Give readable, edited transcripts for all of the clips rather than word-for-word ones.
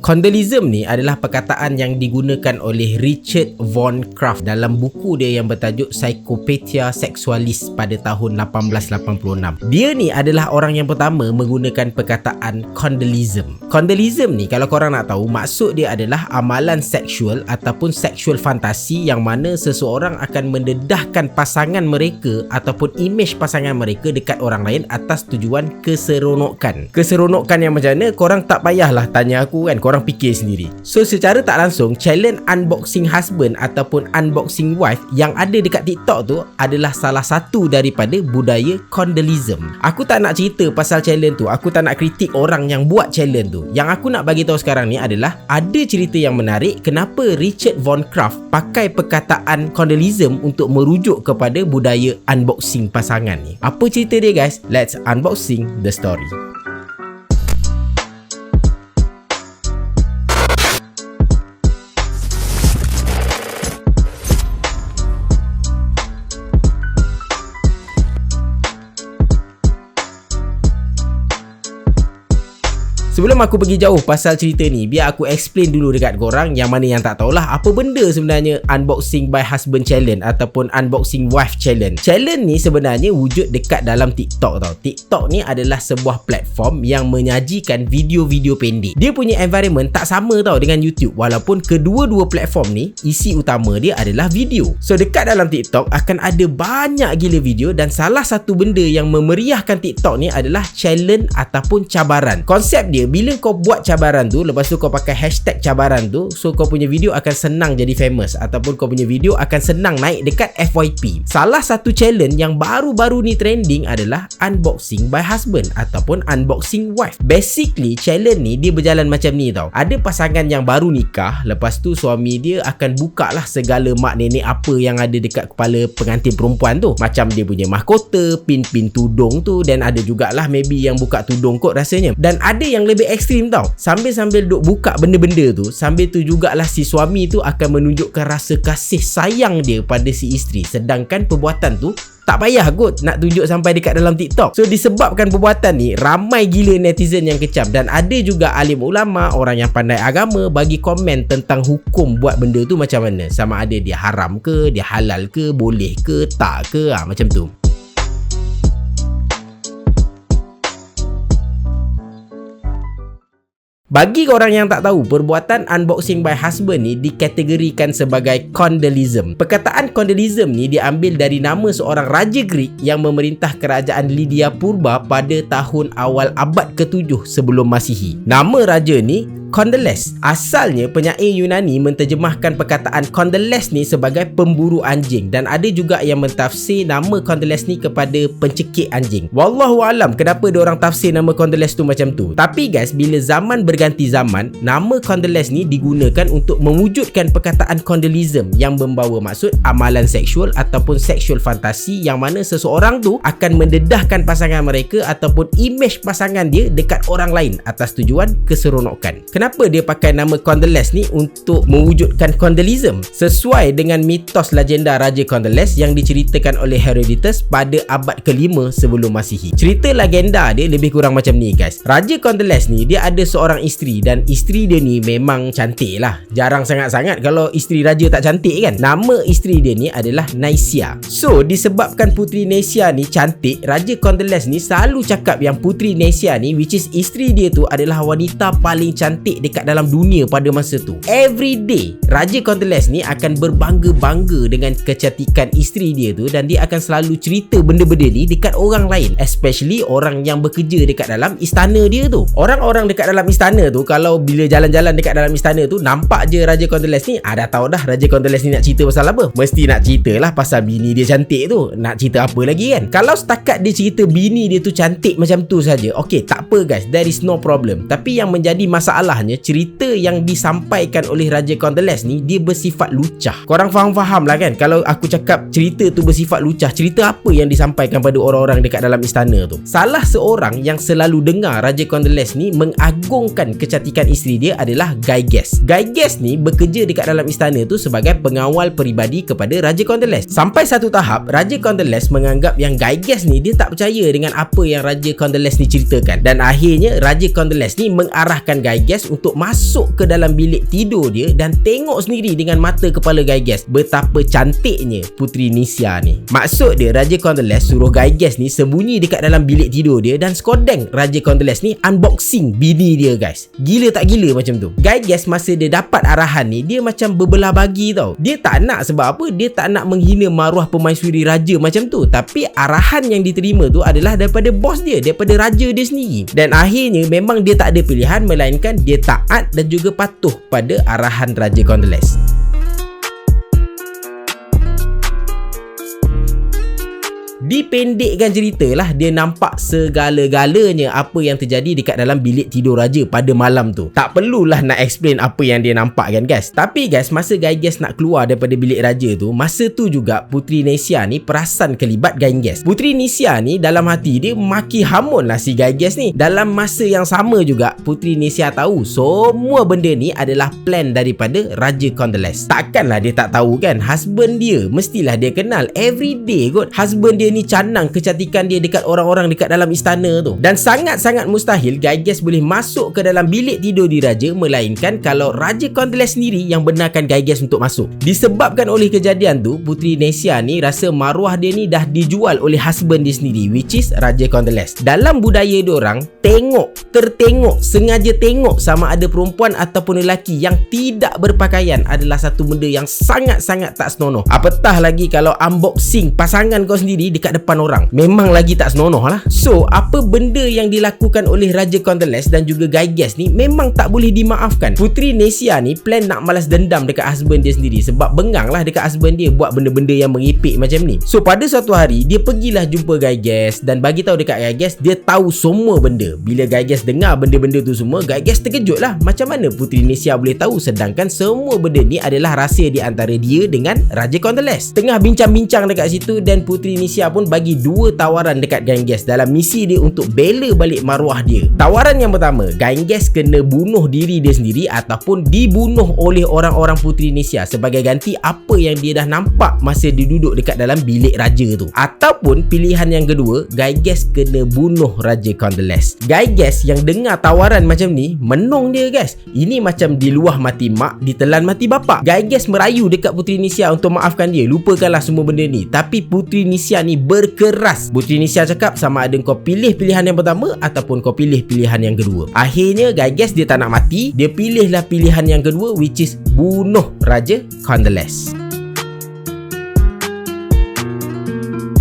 Condoleezza ni adalah perkataan yang digunakan oleh Richard von Kraft dalam buku dia yang bertajuk Psychopathia Sexualis pada tahun 1886. Dia ni adalah orang yang pertama menggunakan perkataan Condoleezza. Condoleezza ni kalau korang nak tahu, maksud dia adalah amalan seksual ataupun seksual fantasi yang mana seseorang akan mendedahkan pasangan mereka ataupun imej pasangan mereka dekat orang lain atas tujuan keseronokan. Keseronokan yang macam mana? Korang tak payahlah tanya aku kan, korang fikir sendiri. So secara tak langsung, challenge unboxing husband ataupun unboxing wife yang ada dekat TikTok tu adalah salah satu daripada budaya Condoleezza. Aku tak nak cerita pasal challenge tu, aku tak nak kritik orang yang buat challenge tu. Yang aku nak bagi tahu sekarang ni adalah ada cerita yang menarik kenapa Richard von Kraft pakai perkataan Condoleezza untuk merujuk kepada budaya unboxing pasangan ni. Apa cerita dia guys? Let's unboxing the story. Sebelum aku pergi jauh pasal cerita ni, biar aku explain dulu dekat korang yang mana yang tak tahulah apa benda sebenarnya unboxing by husband challenge ataupun unboxing wife challenge. Challenge ni sebenarnya wujud dekat dalam TikTok tau. TikTok ni adalah sebuah platform yang menyajikan video-video pendek. Dia punya environment tak sama tau dengan YouTube, walaupun kedua-dua platform ni isi utama dia adalah video. So dekat dalam TikTok akan ada banyak gila video dan salah satu benda yang memeriahkan TikTok ni adalah challenge ataupun cabaran. Konsep dia, bila kau buat cabaran tu, lepas tu kau pakai hashtag cabaran tu, so kau punya video akan senang jadi famous ataupun kau punya video akan senang naik dekat FYP. Salah satu challenge yang baru-baru ni trending adalah unboxing by husband ataupun unboxing wife. Basically challenge ni dia berjalan macam ni tau. Ada pasangan yang baru nikah, lepas tu suami dia akan buka lah segala mak nenek apa yang ada dekat kepala pengantin perempuan tu. Macam dia punya mahkota, pin-pin tudung tu, dan ada jugalah maybe yang buka tudung kot rasanya. Dan ada yang lebih ekstrim tau. Sambil-sambil duk buka benda-benda tu, sambil tu jugalah si suami tu akan menunjukkan rasa kasih sayang dia pada si isteri. Sedangkan perbuatan tu tak payah kot nak tunjuk sampai dekat dalam TikTok. So disebabkan perbuatan ni, ramai gila netizen yang kecam. Dan ada juga alim ulama, orang yang pandai agama bagi komen tentang hukum buat benda tu macam mana. Sama ada dia haram ke, dia halal ke, boleh ke, tak ke, macam tu. Bagi orang yang tak tahu, perbuatan unboxing by husband ni dikategorikan sebagai Condoleezza. Perkataan Condoleezza ni diambil dari nama seorang raja Greek yang memerintah kerajaan Lydia Purba pada tahun awal abad ke-7 sebelum Masihi. Nama raja ni Condoles. Asalnya penyair Yunani menterjemahkan perkataan Condoles ni sebagai pemburu anjing, dan ada juga yang mentafsir nama Condoles ni kepada pencekik anjing. Wallahu alam kenapa diorang tafsir nama Condoles tu macam tu. Tapi guys, bila zaman berganti zaman, nama Condoles ni digunakan untuk mewujudkan perkataan Condoleezza yang membawa maksud amalan seksual ataupun seksual fantasi yang mana seseorang tu akan mendedahkan pasangan mereka ataupun imej pasangan dia dekat orang lain atas tujuan keseronokan. Kenapa dia pakai nama Condoles ni untuk mewujudkan Condoleezza? Sesuai dengan mitos legenda Raja Condoles yang diceritakan oleh Herodotus pada abad ke-5 sebelum Masihi. Cerita legenda dia lebih kurang macam ni guys. Raja Condoles ni dia ada seorang isteri, dan isteri dia ni memang cantik lah. Jarang sangat-sangat kalau isteri raja tak cantik kan. Nama isteri dia ni adalah Naisia. So disebabkan puteri Naisia ni cantik, Raja Condoles ni selalu cakap yang puteri Naisia ni, which is isteri dia tu, adalah wanita paling cantik dekat dalam dunia pada masa tu. Every day Raja Condoles ni akan berbangga-bangga dengan kecantikan isteri dia tu, dan dia akan selalu cerita benda-benda ni dekat orang lain, especially orang yang bekerja dekat dalam istana dia tu. Orang-orang dekat dalam istana tu, kalau bila jalan-jalan dekat dalam istana tu nampak je Raja Condoles ni, dah tahu dah Raja Condoles ni nak cerita pasal apa. Mesti nak ceritalah pasal bini dia cantik tu. Nak cerita apa lagi kan? Kalau setakat dia cerita bini dia tu cantik macam tu saja, okay, tak apa guys, there is no problem. Tapi yang menjadi masalahnya, cerita yang disampaikan oleh Raja Condoles ni dia bersifat lucah. Korang faham lah kan? Kalau aku cakap cerita tu bersifat lucah, cerita apa yang disampaikan pada orang-orang dekat dalam istana tu? Salah seorang yang selalu dengar Raja Condoles ni mengagungkan kecantikan isteri dia adalah Gyges. Gyges ni bekerja dekat dalam istana tu sebagai pengawal peribadi kepada Raja Condoles. Sampai satu tahap Raja Condoles menganggap yang Gyges ni dia tak percaya dengan apa yang Raja Condoles ni ceritakan, dan akhirnya Raja Condoles ni mengarahkan Gyges Gyges untuk masuk ke dalam bilik tidur dia dan tengok sendiri dengan mata kepala Gyges betapa cantiknya Puteri Nisha ni. Maksud dia, Raja Condoles suruh Gyges ni sembunyi dekat dalam bilik tidur dia dan skodeng Raja Condoles ni unboxing bini dia guys. Gila tak gila macam tu. Gyges masa dia dapat arahan ni, dia macam berbelah bagi tau. Dia tak nak, sebab apa? Dia tak nak menghina maruah permaisuri raja macam tu. Tapi arahan yang diterima tu adalah daripada bos dia, daripada raja dia sendiri. Dan akhirnya memang dia tak ada pilihan melainkan dia taat dan juga patuh pada arahan Raja Condoles. Dipendekkan cerita lah, dia nampak segala-galanya apa yang terjadi dekat dalam bilik tidur raja pada malam tu. Tak perlulah nak explain apa yang dia nampak kan guys. Tapi guys, masa Gyges nak keluar daripada bilik raja tu, masa tu juga Puteri Nisha ni perasan kelibat Gyges. Puteri Nisha ni dalam hati dia maki hamun lah si Gyges ni. Dalam masa yang sama juga, Puteri Nisha tahu semua benda ni adalah plan daripada Raja Condoles. Takkanlah dia tak tahu kan, husband dia mestilah dia kenal. Everyday kot husband dia ni canang kecantikan dia dekat orang-orang dekat dalam istana tu. Dan sangat-sangat mustahil Gyges boleh masuk ke dalam bilik tidur diraja melainkan kalau Raja Condoles sendiri yang benarkan Gyges untuk masuk. Disebabkan oleh kejadian tu, Puteri Nisha ni rasa maruah dia ni dah dijual oleh husband dia sendiri, which is Raja Condoles. Dalam budaya diorang, tertengok, sengaja tengok sama ada perempuan ataupun lelaki yang tidak berpakaian adalah satu benda yang sangat-sangat tak senonoh. Apatah lagi kalau unboxing pasangan kau sendiri dekat depan orang, memang lagi tak senonoh lah. So apa benda yang dilakukan oleh Raja Condoles dan juga Gyges ni memang tak boleh dimaafkan. Puteri Nisha ni plan nak malas dendam dekat husband dia sendiri sebab bengang lah dekat husband dia buat benda-benda yang mengipik macam ni. So pada suatu hari dia pergilah jumpa Gyges dan bagi tahu dekat Gyges dia tahu semua benda. Bila Gyges dengar benda-benda tu semua, Gyges terkejut lah. Macam mana Puteri Nisha boleh tahu sedangkan semua benda ni adalah rahsia di antara dia dengan Raja Condoles. Tengah bincang-bincang dekat situ dan Puteri Nisha pun bagi dua tawaran dekat Gyges dalam misi dia untuk bela balik maruah dia. Tawaran yang pertama, Gyges kena bunuh diri dia sendiri ataupun dibunuh oleh orang-orang Puteri Nisha sebagai ganti apa yang dia dah nampak masa dia duduk dekat dalam bilik raja tu. Ataupun pilihan yang kedua, Gyges kena bunuh Raja Condoles. Gyges yang dengar tawaran macam ni, menung dia guys. Ini macam diluah mati mak, ditelan mati bapak. Gyges merayu dekat Puteri Nisha untuk maafkan dia, lupakanlah semua benda ni. Tapi Puteri Nisha ni berkeras. Puteri Nisha cakap sama ada kau pilih pilihan yang pertama ataupun kau pilih pilihan yang kedua. Akhirnya Gyges dia tak nak mati, dia pilihlah pilihan yang kedua, which is bunuh Raja Condoles.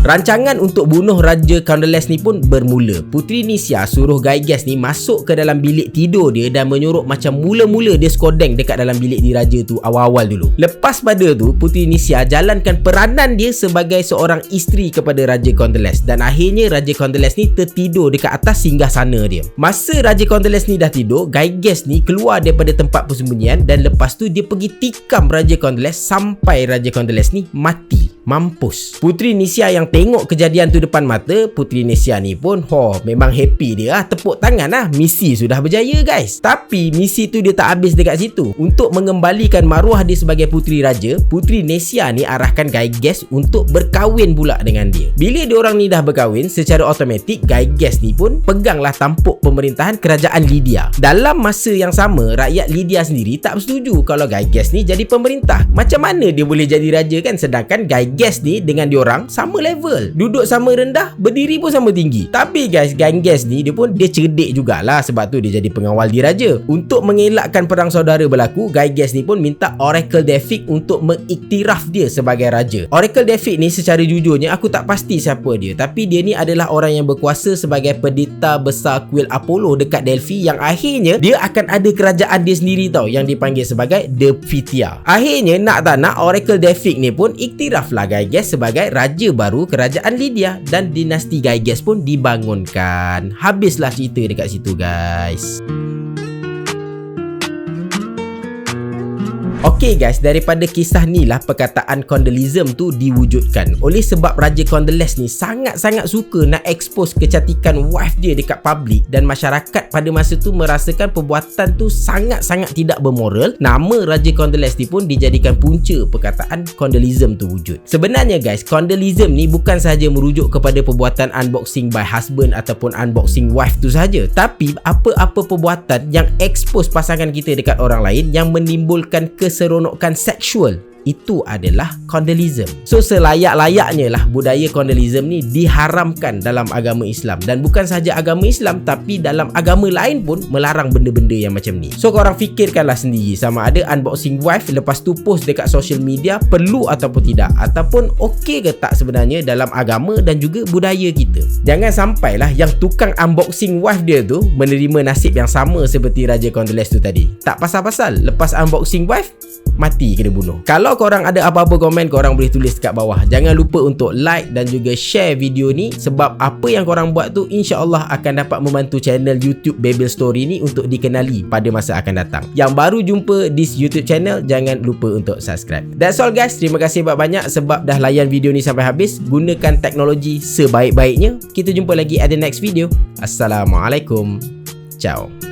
Rancangan untuk bunuh Raja Condoles ni pun bermula. Puteri Nisha suruh Gyges ni masuk ke dalam bilik tidur dia dan menyuruh macam mula-mula dia skodeng dekat dalam bilik diraja tu awal-awal dulu. Lepas pada tu, Puteri Nisha jalankan peranan dia sebagai seorang isteri kepada Raja Condoles dan akhirnya Raja Condoles ni tertidur dekat atas singgasana dia. Masa Raja Condoles ni dah tidur, Gyges ni keluar daripada tempat persembunyian dan lepas tu dia pergi tikam Raja Condoles sampai Raja Condoles ni mati. Mampus. Puteri Nisha yang tengok kejadian tu depan mata, Puteri Nisha ni pun memang happy dia lah. Tepuk tangan lah, misi sudah berjaya guys. Tapi misi tu dia tak habis dekat situ. Untuk mengembalikan maruah dia sebagai puteri raja, Puteri Nisha ni arahkan Gyges untuk berkahwin pula dengan dia. Bila diorang ni dah berkahwin, secara automatik Gyges ni pun peganglah tampuk pemerintahan kerajaan Lydia. Dalam masa yang sama, rakyat Lydia sendiri tak bersetuju kalau Gyges ni jadi pemerintah. Macam mana dia boleh jadi raja kan, sedangkan Gyges ni dengan diorang sama level, duduk sama rendah, berdiri pun sama tinggi. Tapi guys, Gyges ni dia cerdik jugalah, sebab tu dia jadi pengawal diraja. Untuk mengelakkan perang saudara berlaku, Gyges ni pun minta Oracle Delphic untuk mengiktiraf dia sebagai raja. Oracle Delphic ni secara jujurnya aku tak pasti siapa dia, tapi dia ni adalah orang yang berkuasa sebagai pendeta besar kuil Apollo dekat Delphi, yang akhirnya dia akan ada kerajaan dia sendiri tau, yang dipanggil sebagai The Pythia. Akhirnya nak tak nak, Oracle Delphic ni pun iktiraf Gyges sebagai raja baru kerajaan Lydia dan dinasti Gyges pun dibangunkan. Habislah cerita dekat situ guys. Okey guys, daripada kisah ni lah perkataan Condoleezza tu diwujudkan. Oleh sebab Raja Condoleezza ni sangat-sangat suka nak expose kecantikan wife dia dekat public, dan masyarakat pada masa tu merasakan perbuatan tu sangat-sangat tidak bermoral. Nama Raja Condoleezza ni pun dijadikan punca perkataan Condoleezza tu wujud. Sebenarnya guys, Condoleezza ni bukan sahaja merujuk kepada perbuatan unboxing by husband ataupun unboxing wife tu sahaja, tapi apa-apa perbuatan yang expose pasangan kita dekat orang lain yang menimbulkan keseronokan seksual, itu adalah Condoleezza. So selayak-layaknya lah budaya Condoleezza ni diharamkan dalam agama Islam. Dan bukan sahaja agama Islam, tapi dalam agama lain pun melarang benda-benda yang macam ni. So korang fikirkanlah sendiri sama ada unboxing wife lepas tu post dekat social media perlu ataupun tidak, ataupun okey ke tak sebenarnya dalam agama dan juga budaya kita. Jangan sampailah yang tukang unboxing wife dia tu menerima nasib yang sama seperti Raja Condoleezza tu tadi. Tak pasal-pasal lepas unboxing wife mati kena bunuh. Kalau korang ada apa-apa komen, korang boleh tulis kat bawah. Jangan lupa untuk like dan juga share video ni, sebab apa yang korang buat tu insya-Allah akan dapat membantu channel YouTube Babel Story ni untuk dikenali pada masa akan datang. Yang baru jumpa di YouTube channel, jangan lupa untuk subscribe. That's all guys. Terima kasih banyak-banyak sebab dah layan video ni sampai habis. Gunakan teknologi sebaik-baiknya. Kita jumpa lagi at the next video. Assalamualaikum. Ciao.